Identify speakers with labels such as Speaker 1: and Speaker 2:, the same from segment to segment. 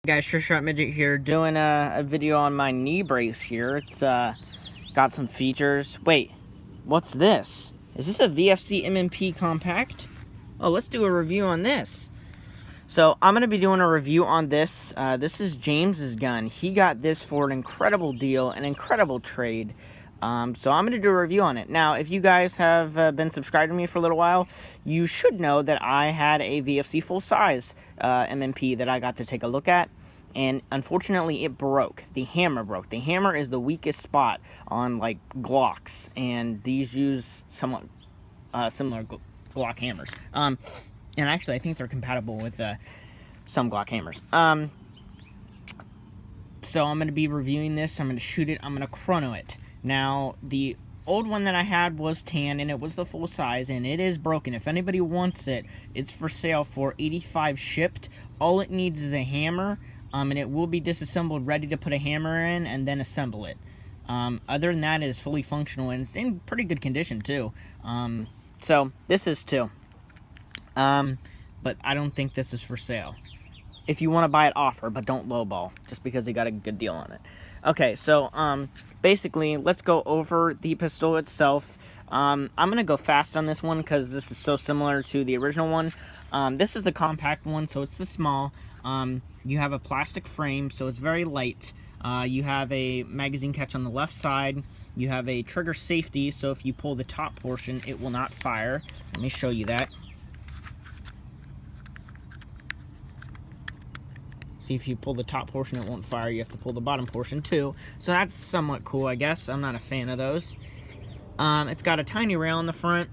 Speaker 1: Guys, Sure Shot Midget here, doing a video on my knee brace here. It's got some features. Wait, what's this? Is this a VFC M&P compact? Oh, let's do a review on this. So I'm going to be doing a review on this. This is James's gun. He got this for an incredible deal, an incredible trade. So I'm going to do a review on it. Now, if you guys have been subscribed to me for a little while, you should know that I had a VFC full-size M&P that I got to take a look at. And unfortunately, it broke. The hammer broke. The hammer is the weakest spot on, like, Glocks. And these use somewhat similar Glock hammers. And actually, I think they're compatible with some Glock hammers. So I'm going to be reviewing this. I'm going to shoot it. I'm going to chrono it. Now, the old one that I had was tan, and it was the full size, and it is broken. If anybody wants it, it's for sale for $85 shipped. All it needs is a hammer, and it will be disassembled, ready to put a hammer in, and then assemble it. Other than that, it is fully functional, and it's in pretty good condition, too. So, this is too. But I don't think this is for sale. If you want to buy it, offer, but don't lowball, just because they got a good deal on it. Okay, so, basically, let's go over the pistol itself. I'm going to go fast on this one, because this is so similar to the original one. This is the compact one, so it's the small. You have a plastic frame, so it's very light. You have a magazine catch on the left side. You have a trigger safety, so if you pull the top portion, it will not fire. Let me show you that. See, if you pull the top portion, it won't fire. You have to pull the bottom portion, too. So that's somewhat cool, I guess. I'm not a fan of those. It's got a tiny rail on the front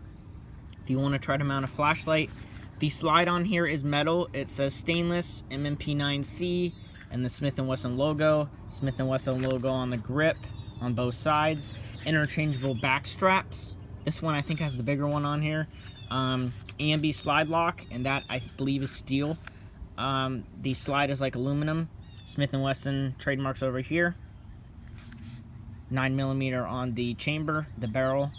Speaker 1: if you want to try to mount a flashlight. The slide on here is metal. It says stainless, M&P9C, and the Smith & Wesson logo. Smith & Wesson logo on the grip on both sides. Interchangeable back straps. This one, I think, has the bigger one on here. Ambi slide lock, and that, I believe, is steel. The slide is like aluminum. Smith & Wesson trademarks over here. 9mm on the chamber, the barrel.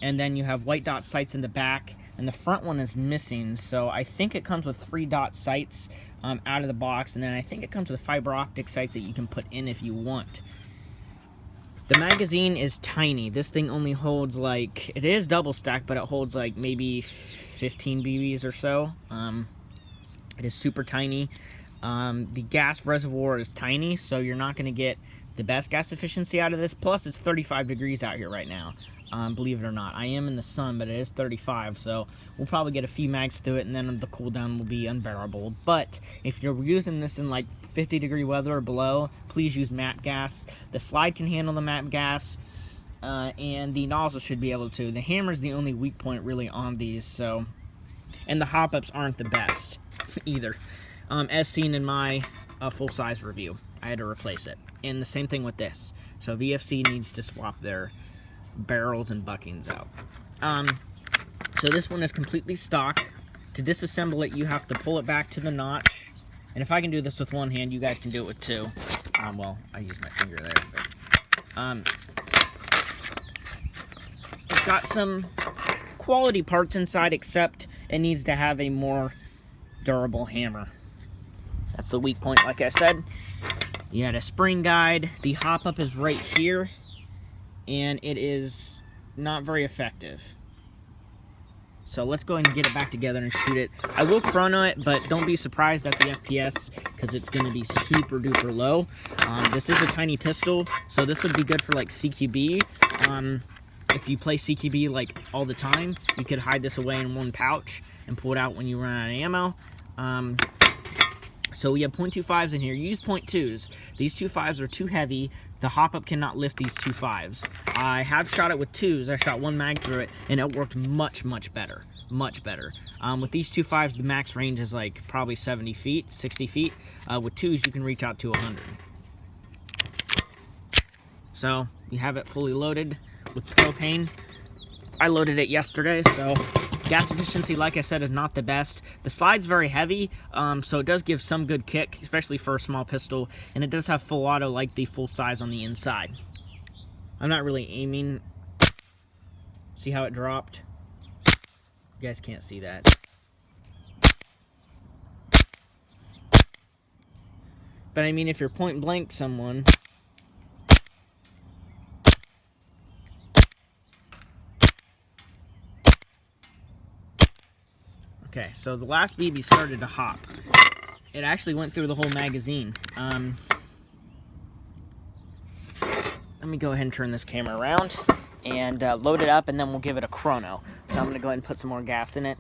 Speaker 1: And then you have white dot sights in the back. And the front one is missing, so I think it comes with 3 dot sights out of the box, and then I think it comes with fiber optic sights that you can put in if you want. The magazine is tiny. This thing only holds, like, it is double stacked, but it holds like maybe 15 BBs or so. It is super tiny. The gas reservoir is tiny, so you're not going to get the best gas efficiency out of this. Plus, it's 35 degrees out here right now. Believe it or not. I am in the sun, but it is 35, so we'll probably get a few mags through it, and then the cooldown will be unbearable. But if you're using this in like 50-degree weather or below, please use matte gas. The slide can handle the matte gas, and the nozzle should be able to. The hammer is the only weak point really on these, so, and the hop-ups aren't the best either, as seen in my full-size review. I had to replace it, and the same thing with this. So VFC needs to swap their barrels and buckings out. So this one is completely stock. To disassemble it, you have to pull it back to the notch. And if I can do this with one hand, you guys can do it with two. Well, I use my finger there. But, it's got some quality parts inside, except it needs to have a more durable hammer. That's the weak point, like I said. You had a spring guide. The hop-up is right here, and it is not very effective. So let's go ahead and get it back together and shoot it. I will chrono it, but don't be surprised at the FPS, because it's going to be super duper low. This is a tiny pistol, so this would be good for like CQB. If you play CQB like all the time, you could hide this away in one pouch and pull it out when you run out of ammo. So we have .25s in here. Use .2s. These 2.5s are too heavy. The hop-up cannot lift these 2.5s. I have shot it with 2s. I shot one mag through it, and it worked much, much better. Much better. With these 2.5s, the max range is like probably 70 feet, 60 feet. With 2s, you can reach out to 100. So you have it fully loaded with propane. I loaded it yesterday, so gas efficiency, like I said, is not the best. The slide's very heavy, so it does give some good kick, especially for a small pistol, and it does have full auto like the full size on the inside. I'm not really aiming. See how it dropped? You guys can't see that. But I mean, if you're point blank someone... Okay, so the last BB started to hop. It actually went through the whole magazine. Let me go ahead and turn this camera around and load it up, and then we'll give it a chrono. So I'm going to go ahead and put some more gas in it.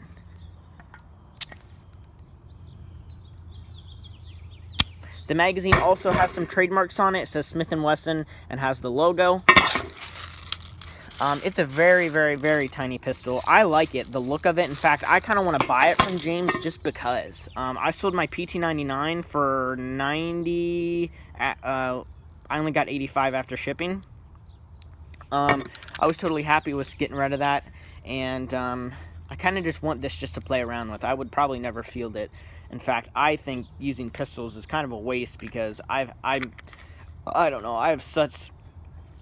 Speaker 1: The magazine also has some trademarks on it. It says Smith & Wesson and has the logo. It's a very, very, very tiny pistol. I like it, the look of it. In fact, I kind of want to buy it from James just because. I sold my PT99 for 90. I only got 85 after shipping. I was totally happy with getting rid of that, and I kind of just want this just to play around with. I would probably never field it. In fact, I think using pistols is kind of a waste because I don't know,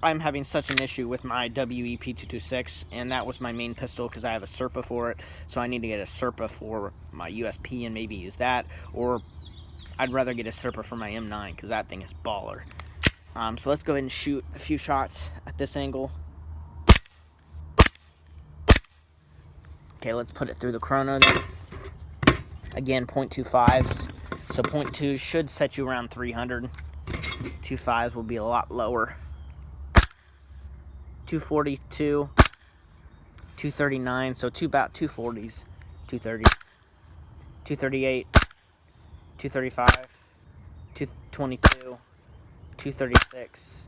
Speaker 1: I'm having such an issue with my WEP226, and that was my main pistol because I have a Serpa for it, so I need to get a Serpa for my USP and maybe use that, or I'd rather get a Serpa for my M9 because that thing is baller. So let's go ahead and shoot a few shots at this angle. Okay, let's put it through the chrono then. Again, 0.25s, so 0.2 should set you around 300. 2.5s will be a lot lower. 242, 239, so about 240s, 230, 238, 235, 222, 236,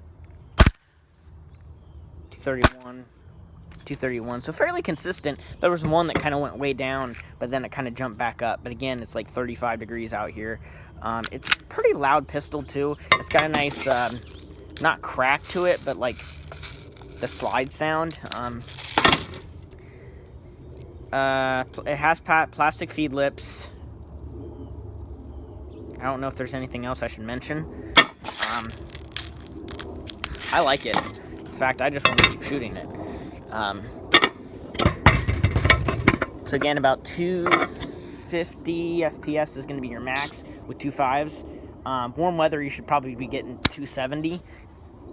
Speaker 1: 231, 231, so fairly consistent. There was one that kind of went way down, but then it kind of jumped back up. But again, it's like 35 degrees out here. It's a pretty loud pistol too. It's got a nice, not crack to it, but like the slide sound. It has plastic feed lips. I don't know if there's anything else I should mention. I like it. In fact, I just want to keep shooting it. So again, about 250 FPS is going to be your max with 2.5s. Warm weather, you should probably be getting 270,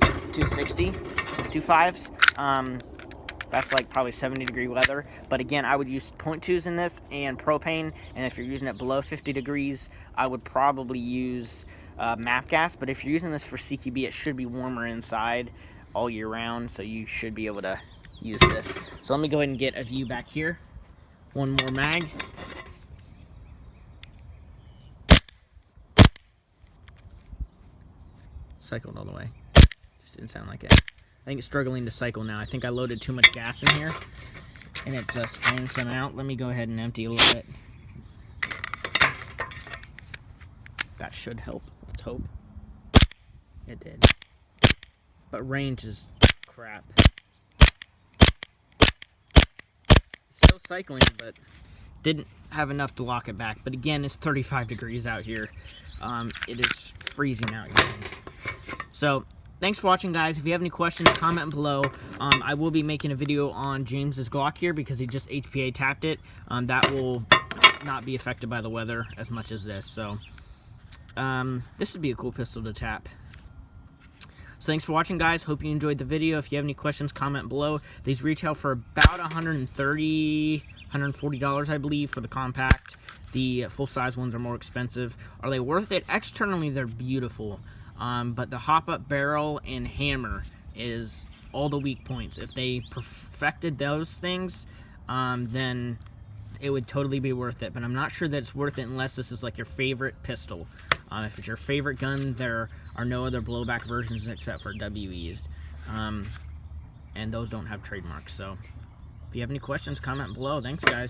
Speaker 1: 260. 2.5s. That's like probably 70-degree weather. But again, I would use 0.2s in this and propane. And if you're using it below 50 degrees, I would probably use MAP gas. But if you're using this for CQB, it should be warmer inside all year round. So you should be able to use this. So let me go ahead and get a view back here. One more mag. Cycled all the way. Just didn't sound like it. I think it's struggling to cycle now. I think I loaded too much gas in here, and it's spraying some out. Let me go ahead and empty a little bit. That should help. Let's hope. It did. But range is crap. It's still cycling, but didn't have enough to lock it back. But again, it's 35 degrees out here. It is freezing out here. So, thanks for watching, guys. If you have any questions, comment below. I will be making a video on James's Glock here because he just HPA tapped it. That will not be affected by the weather as much as this. So, this would be a cool pistol to tap. So, thanks for watching, guys. Hope you enjoyed the video. If you have any questions, comment below. These retail for about $130, $140, I believe, for the compact. The full-size ones are more expensive. Are they worth it? Externally, they're beautiful. But the hop-up barrel and hammer is all the weak points. If they perfected those things, then it would totally be worth it. But I'm not sure that it's worth it unless this is like your favorite pistol. If it's your favorite gun, there are no other blowback versions except for WEs. And those don't have trademarks. So if you have any questions, comment below. Thanks, guys.